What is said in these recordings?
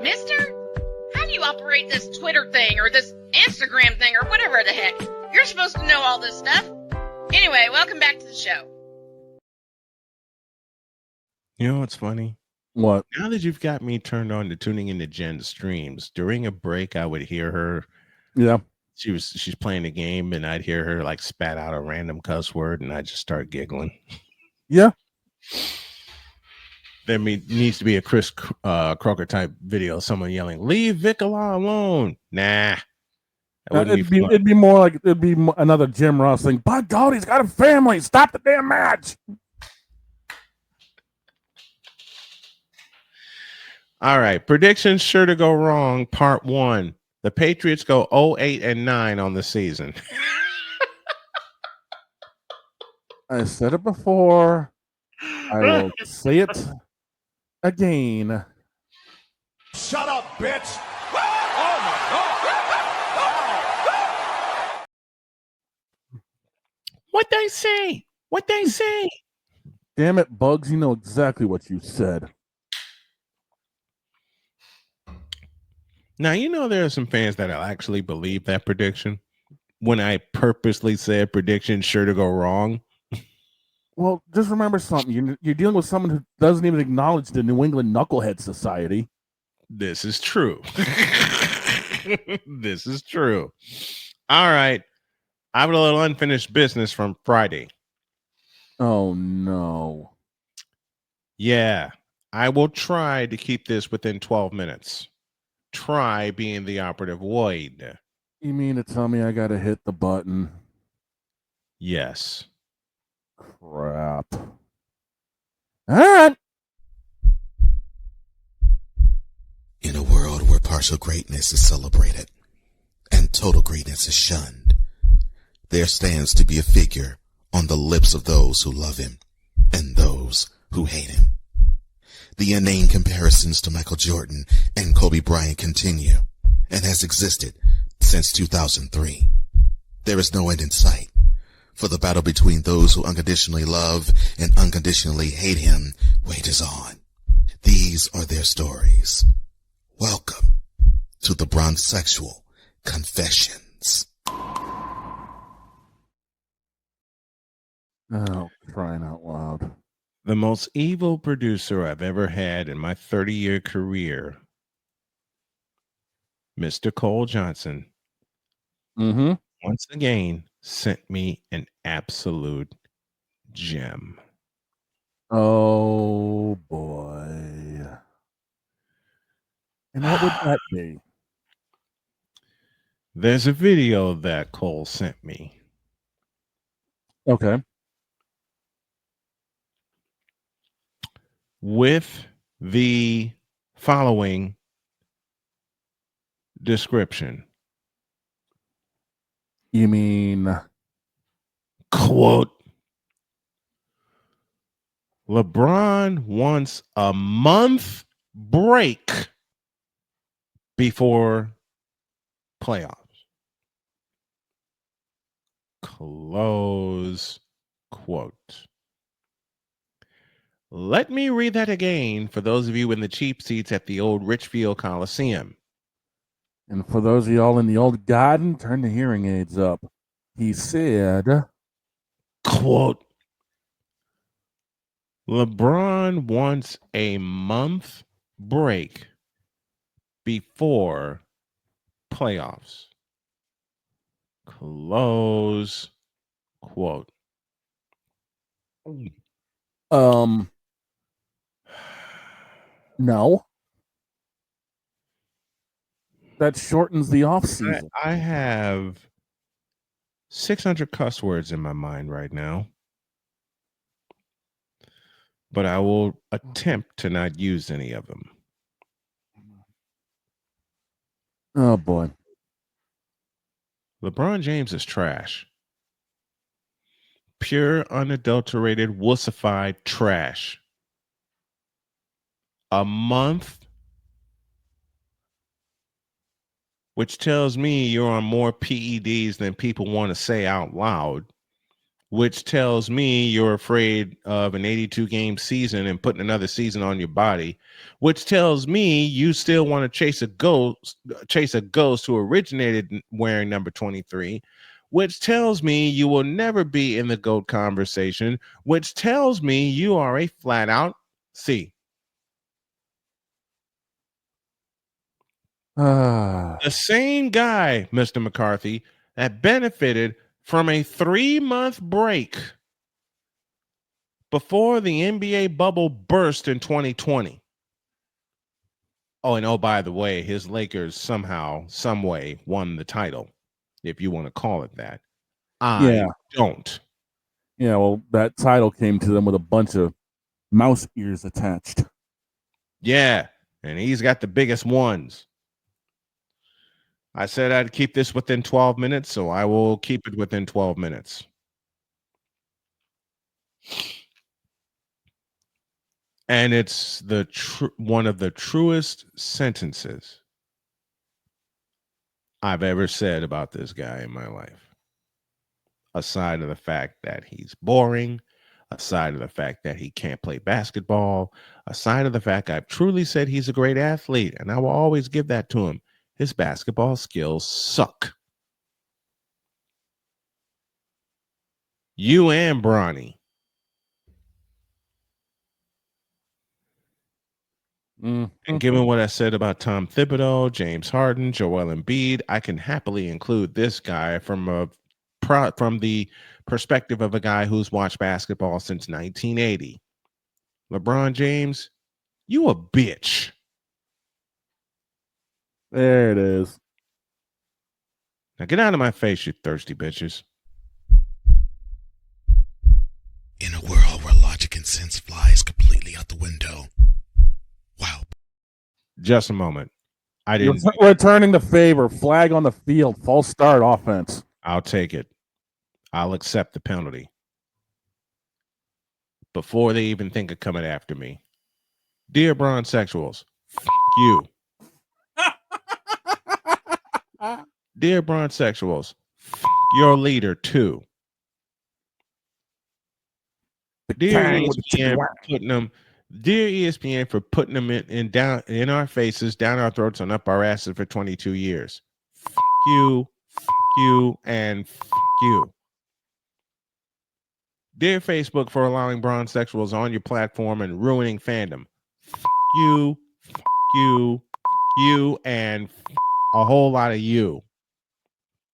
Mister, how do you operate this Twitter thing or this Instagram thing or whatever the heck? You're supposed to know all this stuff. Anyway, welcome back to the show. You know what's funny? What? Now that you've got me turned on to tuning into Jen's streams, during a break, I would hear her. Yeah. She's playing the game, and I'd hear her like spat out a random cuss word, and I just start giggling. Yeah. There needs to be a Chris Crocker type video, someone yelling, "Leave Vicola alone!" Nah, it'd be more like another Jim Ross thing. By God, he's got a family. Stop the damn match. All right, predictions sure to go wrong. Part 1: the Patriots go 0-8-9 on the season. I said it before. I will say it again. Shut up, bitch. What they say? What they say? Damn it, Bugs, you know exactly what you said. Now, you know there are some fans that actually believe that prediction when I purposely said prediction sure to go wrong. Well, just remember something. You're dealing with someone who doesn't even acknowledge the New England Knucklehead Society. This is true. This is true. All right. I have a little unfinished business from Friday. Oh, no. Yeah. I will try to keep this within 12 minutes. Try being the operative word. You mean to tell me I got to hit the button? Yes. Crap. All right. In a world where partial greatness is celebrated and total greatness is shunned, there stands to be a figure on the lips of those who love him and those who hate him. The inane comparisons to Michael Jordan and Kobe Bryant continue and has existed since 2003. There is no end in sight, for the battle between those who unconditionally love and unconditionally hate him wages on. These are their stories. Welcome to the Bronzexual Confessions. Oh, crying out loud. The most evil producer I've ever had in my 30-year career, Mr. Cole Johnson, once again sent me an absolute gem. Oh, boy. And what would that be? There's a video that Cole sent me. Okay. With the following description. You mean, quote, LeBron wants a month break before playoffs. Close quote. Let me read that again for those of you in the cheap seats at the old Richfield Coliseum. and for those of y'all in the old garden, turn the hearing aids up. He said, quote, LeBron wants a month break before playoffs. Close quote. No. That shortens the off season. I have 600 cuss words in my mind right now, but I will attempt to not use any of them. Oh, boy. LeBron James is trash. Pure, unadulterated, wussified trash. A month, which tells me you're on more PEDs than people want to say out loud. which tells me you're afraid of an 82-game season and putting another season on your body, which tells me you still want to chase a ghost who originated wearing number 23, which tells me you will never be in the GOAT conversation, which tells me you are a flat out C. The same guy, Mr. McCarthy, that benefited from a 3-month break before the NBA bubble burst in 2020. Oh, and oh, by the way, his Lakers somehow, some way won the title, if you want to call it that. I don't. Yeah, well, that title came to them with a bunch of mouse ears attached. Yeah, and he's got the biggest ones. I said I'd keep this within 12 minutes, so I will keep it within 12 minutes. And it's one of the truest sentences I've ever said about this guy in my life. Aside of the fact that he's boring, aside of the fact that he can't play basketball, aside of the fact I've truly said he's a great athlete, and I will always give that to him. His basketball skills suck. You and Bronny. And given what I said about Tom Thibodeau, James Harden, Joel Embiid, I can happily include this guy from the perspective of a guy who's watched basketball since 1980. LeBron James, you a bitch. There it is. Now get out of my face, you thirsty bitches. In a world where logic and sense flies completely out the window. Wow. Just a moment. I didn't. Returning the favor. Flag on the field. False start offense. I'll take it. I'll accept the penalty. Before they even think of coming after me. Dear Bronsexuals, f*** you. Dear Bronsexuals, f*** your leader too. Dear ESPN for putting them in our faces, down our throats, and up our asses for 22 years. F*** you, and f*** you. Dear Facebook for allowing Bronsexuals on your platform and ruining fandom. F*** you, and a whole lot of you.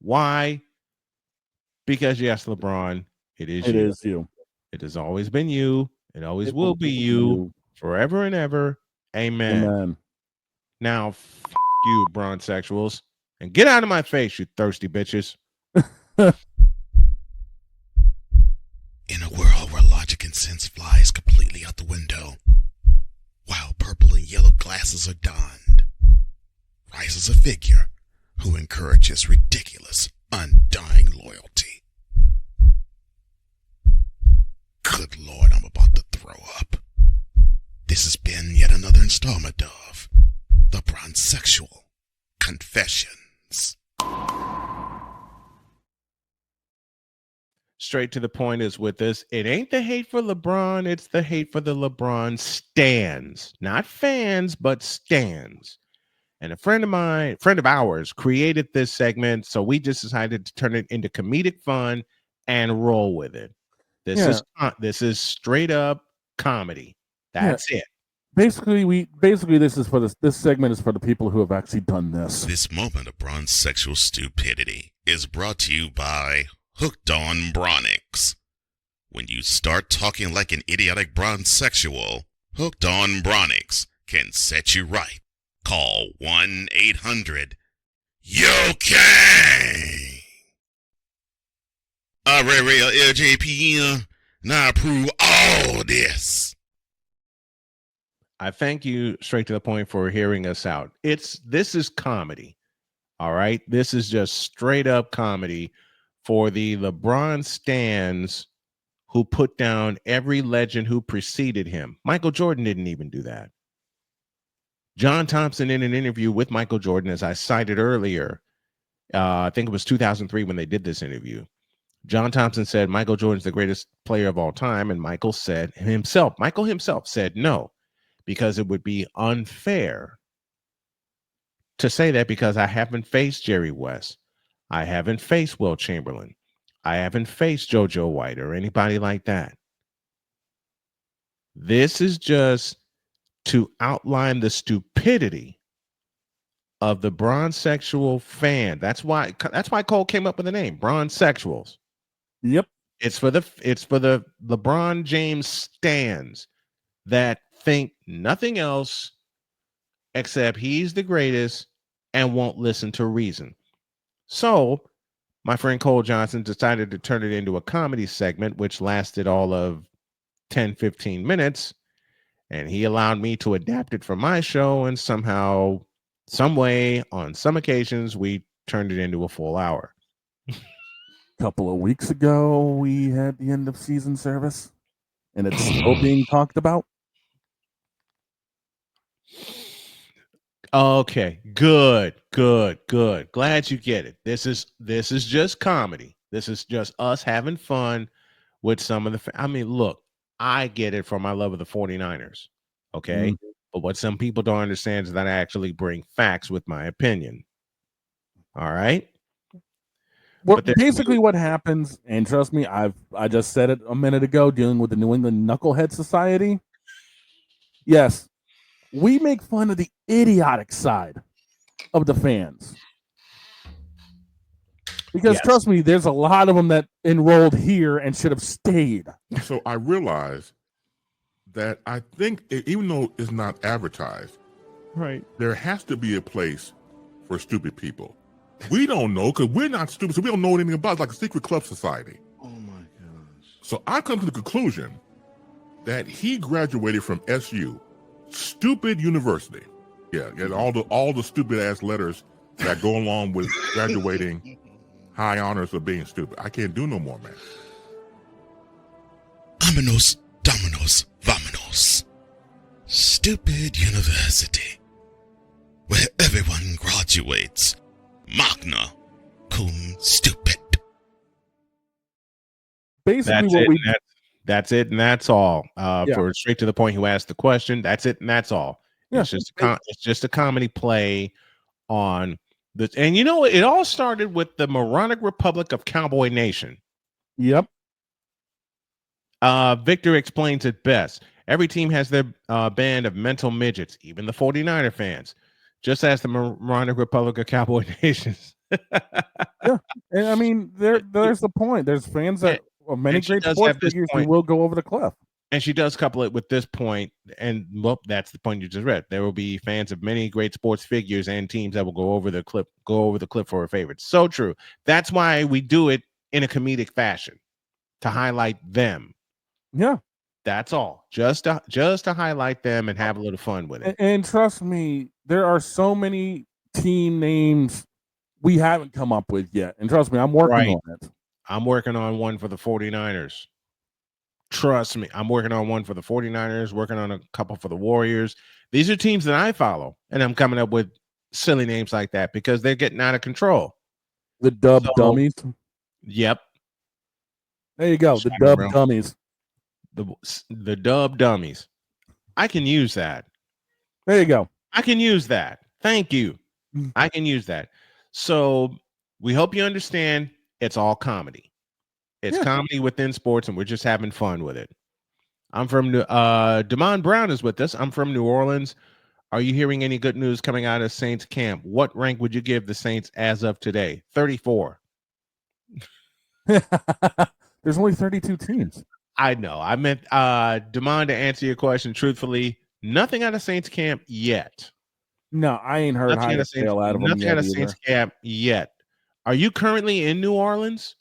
Why? Because yes, LeBron, it is you. It has always been you. It always will be you forever and ever. Amen. Now, f*** you, Bronsexuals, and get out of my face, you thirsty bitches. In a world where logic and sense flies completely out the window, while purple and yellow glasses are donned, rises a figure who encourages ridiculous, undying loyalty. Good Lord, I'm about to throw up. This has been yet another installment of The Bronsexual Confessions. Straight to the point is with this. It ain't the hate for LeBron. It's the hate for the LeBron stans. Not fans, but stans. And a friend of ours, created this segment, so we just decided to turn it into comedic fun and roll with it. This is straight up comedy. That's it. Basically, this segment is for the people who have actually done this. This moment of Bronsexual stupidity is brought to you by Hooked on Bronix. When you start talking like an idiotic Bronsexual, Hooked on Bronix can set you right. Call 1-800-YO-KANG. Real LJPM. Now approve all this. I thank you, straight to the point, for hearing us out. This is comedy. All right. This is just straight up comedy for the LeBron stans who put down every legend who preceded him. Michael Jordan didn't even do that. John Thompson, in an interview with Michael Jordan, as I cited earlier, I think it was 2003 when they did this interview, John Thompson said Michael Jordan's the greatest player of all time, and Michael himself said no, because it would be unfair to say that, because I haven't faced Jerry West. I haven't faced Will Chamberlain. I haven't faced JoJo White or anybody like that. This is just to outline the stupidity of the bronzexual fan. That's why Cole came up with the name Bronzexuals. Yep. It's for the LeBron James stans that think nothing else except he's the greatest and won't listen to reason. So my friend Cole Johnson decided to turn it into a comedy segment, which lasted all of 10-15 minutes, and he allowed me to adapt it for my show, and somehow, some way, on some occasions, we turned it into a full hour. Couple of weeks ago, we had the end of season service, and it's still being talked about. Okay, good. Glad you get it. This is just comedy. This is just us having fun with some of the. Look, I get it from my love of the 49ers. Okay, but what some people don't understand is that I actually bring facts with my opinion. All right. Well, basically what happens, and trust me, I just said it a minute ago, dealing with the New England Knucklehead Society. Yes, we make fun of the idiotic side of the fans. Because trust me, there's a lot of them that enrolled here and should have stayed. So I realize that I think, even though it's not advertised, right, there has to be a place for stupid people. We don't know, because we're not stupid, so we don't know anything about it. It's like a secret club society. Oh my gosh. So I come to the conclusion that he graduated from SU, stupid university. Yeah, all the stupid ass letters that go along with graduating, high honors of being stupid. I can't do no more, man. Vámonos, dominos, vámonos. Stupid university, where everyone graduates. Magna cum stupid. Basically, that's it, and that's all. For straight to the point, who asked the question, that's it, and that's all. Yeah. It's just a comedy play on the. And it all started with the moronic Republic of Cowboy Nation. Yep. Victor explains it best. Every team has their band of mental midgets, even the 49er fans. Just as the moronic Republic of Cowboy Nations. Yeah, and there's the point. There's fans that of many great sports figures who will go over the cliff. And she does couple it with this point, and that's the point you just read. There will be fans of many great sports figures and teams that will go over the cliff for a favorite. So true. That's why we do it in a comedic fashion, to highlight them. Yeah. That's all. Just to highlight them and have a little fun with it. And trust me, there are so many team names we haven't come up with yet. And trust me, I'm working on it. I'm working on one for the 49ers. Trust me, I'm working on one for the 49ers, working on a couple for the Warriors. These are teams that I follow, and I'm coming up with silly names like that because they're getting out of control. The Dub Dummies. Yep. There you go. The Dub Dummies. The Dub Dummies. I can use that. There you go. I can use that. Thank you. I can use that. So we hope you understand it's all comedy. It's comedy within sports, and we're just having fun with it. I'm from Damon Brown is with us. I'm from New Orleans. Are you hearing any good news coming out of Saints camp? What rank would you give the Saints as of today? 34. There's only 32 teams. I know. I meant Damon, to answer your question truthfully, nothing out of Saints camp yet. No, I ain't heard nothing out of them nothing out of Saints camp yet. Are you currently in New Orleans?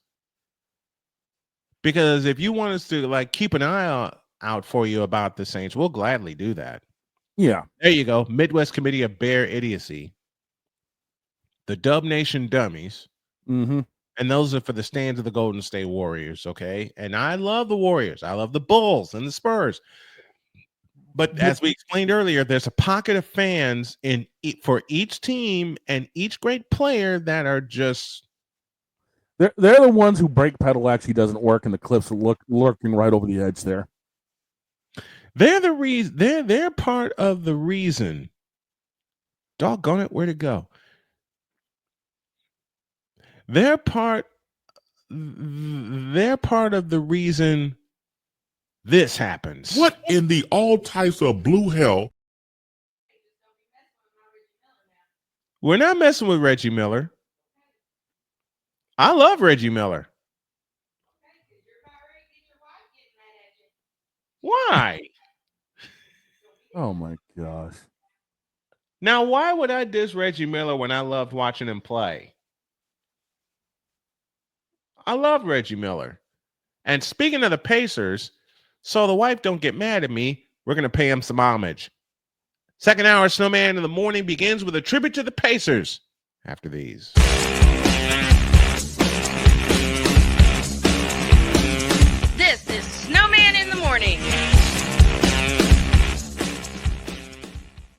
Because if you want us to keep an eye out for you about the Saints, we'll gladly do that. Yeah. There you go. Midwest Committee of Bear Idiocy. The Dub Nation Dummies. Mm-hmm. And those are for the stands of the Golden State Warriors, okay? And I love the Warriors. I love the Bulls and the Spurs. But as we explained earlier, there's a pocket of fans for each team and each great player that are just They're the ones who brake pedal actually doesn't work, and the clips are lurking right over the edge there. They're the reason. They're part of the reason. Doggone it, where'd it go? They're part of the reason this happens. What in the all types of blue hell? We're not messing with Reggie Miller. I love Reggie Miller. Why? Oh my gosh. Now, why would I diss Reggie Miller when I loved watching him play? I love Reggie Miller. And speaking of the Pacers, so the wife don't get mad at me, we're going to pay him some homage. Second hour Snowman in the Morning begins with a tribute to the Pacers after these. This is Snowman in the Morning.